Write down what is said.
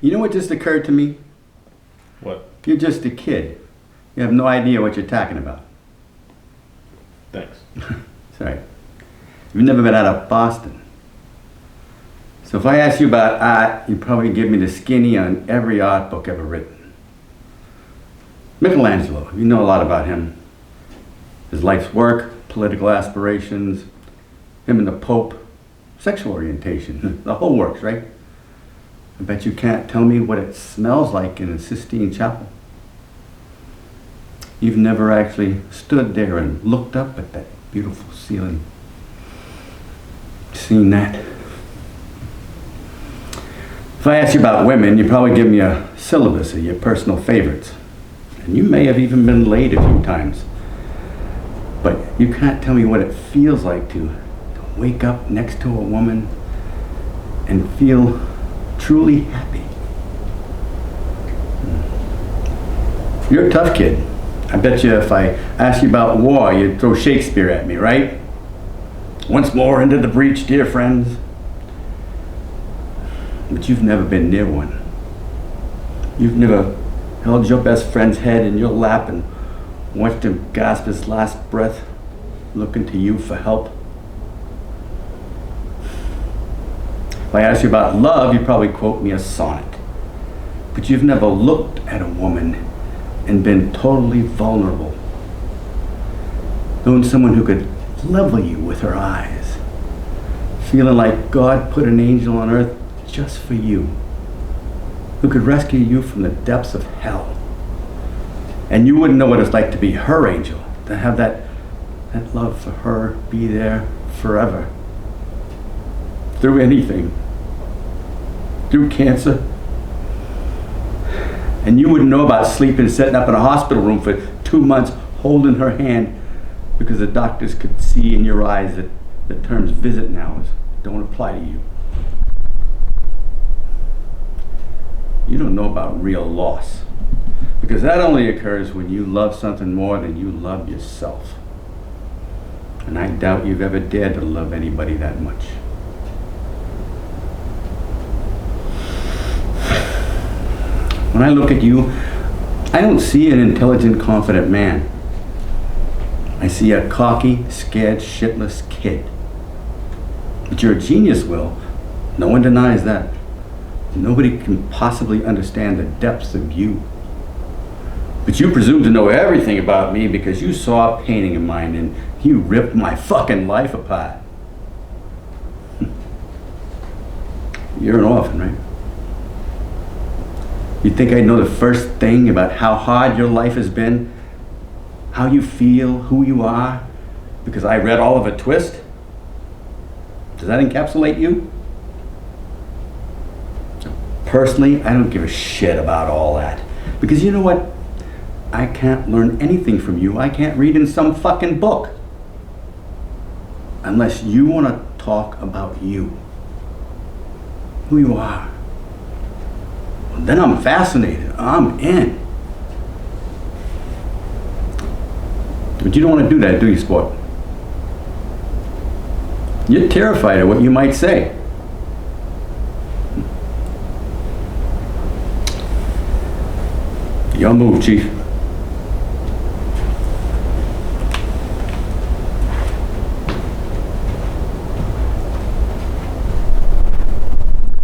You know what just occurred to me? What? You're just a kid. You have no idea what you're talking about. Thanks. Sorry. You've never been out of Boston. So if I ask you about art, you'd probably give me the skinny on every art book ever written. Michelangelo, you know a lot about him. His life's work, political aspirations, him and the Pope, sexual orientation, the whole works, right? I bet you can't tell me what it smells like in a Sistine Chapel. You've never actually stood there and looked up at that beautiful ceiling. Seen that? If I ask you about women, you'd probably give me a syllabus of your personal favorites. And you may have even been laid a few times. But you can't tell me what it feels like to wake up next to a woman and feel truly happy. You're a tough kid. I bet you if I asked you about war, you'd throw Shakespeare at me, right? Once more into the breach, dear friends. But you've never been near one. You've never held your best friend's head in your lap and watched him gasp his last breath, looking to you for help. If I ask you about love, you'd probably quote me a sonnet. But you've never looked at a woman and been totally vulnerable. Known someone who could level you with her eyes. Feeling like God put an angel on earth just for you. Who could rescue you from the depths of hell. And you wouldn't know what it's like to be her angel. To have that love for her be there forever. Through anything. Through cancer. And you wouldn't know about sleeping sitting up in a hospital room for 2 months holding her hand because the doctors could see in your eyes that the terms visit now don't apply to you. You don't know about real loss because that only occurs when you love something more than you love yourself. And I doubt you've ever dared to love anybody that much. When I look at you, I don't see an intelligent, confident man. I see a cocky, scared, shitless kid. But you're a genius, Will. No one denies that. Nobody can possibly understand the depths of you. But you presume to know everything about me because you saw a painting of mine and you ripped my fucking life apart. You're an orphan, right? You think I'd know the first thing about how hard your life has been? How you feel, who you are? Because I read Oliver Twist? Does that encapsulate you? Personally, I don't give a shit about all that. Because you know what? I can't learn anything from you I can't read in some fucking book. Unless you want to talk about you. Who you are. Well, then I'm fascinated. I'm in. But you don't want to do that, do you, sport? You're terrified of what you might say. Your move, Chief.